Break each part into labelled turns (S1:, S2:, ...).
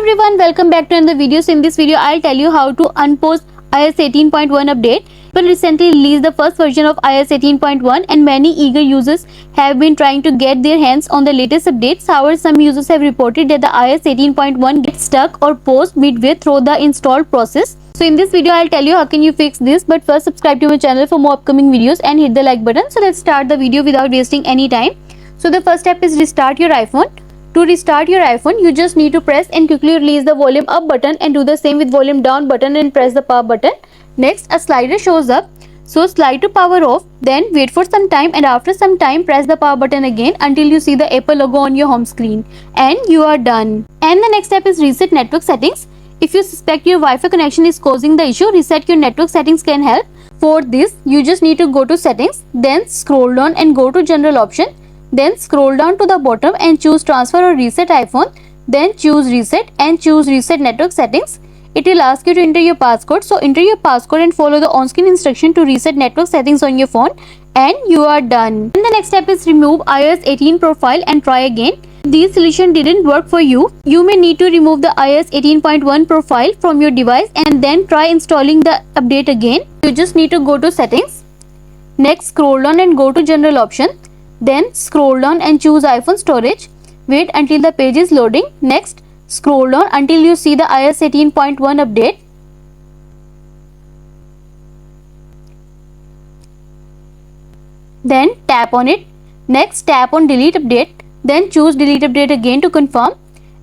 S1: everyone, welcome back to another video. So in this video I'll tell you how to unpost iOS 18.1 update. Apple recently released the first version of iOS 18.1 and many eager users have been trying to get their hands on the latest updates. However, some users have reported that the iOS 18.1 gets stuck or paused midway through the install process. So in this video I'll tell you how can you fix this, but first subscribe to my channel for more upcoming videos and hit the like button. So let's start the video without wasting any time. So the first step is restart your iPhone. To restart your iPhone, you just need to press and quickly release the volume up button and do the same with volume down button and press the power button. Next, a slider shows up. So slide to power off, then wait for some time, and after some time press the power button again until you see the Apple logo on your home screen, and you are done. And the next step is reset network settings. If you suspect your Wi-Fi connection is causing the issue, reset your network settings can help. For this, you just need to go to settings, then scroll down and go to general option. Then scroll down to the bottom and choose transfer or reset iPhone. Then choose reset and choose reset network settings. It will ask you to enter your passcode. So enter your passcode and follow the on-screen instruction to reset network settings on your phone, and you are done. And the next step is remove iOS 18 profile and try again. If this solution didn't work for you, you may need to remove the iOS 18.1 profile from your device and then try installing the update again. You just need to go to settings. Next, scroll down and go to general option. Then scroll down and choose iPhone storage. Wait until the page is loading. Next, scroll down until you see the iOS 18.1 update. Then tap on it. Next, tap on delete update. Then choose delete update again to confirm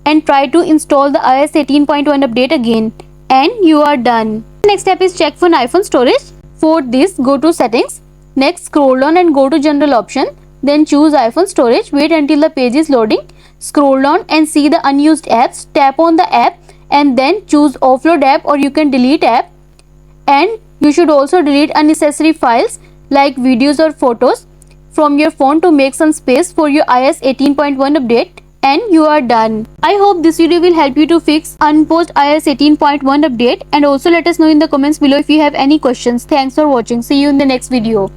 S1: and try to install the iOS 18.1 update again, and you are done. Next step is check for iPhone storage. For this, go to settings. Next, scroll down and go to general option. Then choose iPhone storage. Wait until the page is loading. Scroll down and see the unused apps. Tap on the app and then choose offload app, or you can delete app. And you should also delete unnecessary files like videos or photos from your phone to make some space for your iOS 18.1 update, and you are done. I hope this video will help you to fix unpost iOS 18.1 update, and also let us know in the comments below if you have any questions. Thanks for watching. See you in the next video.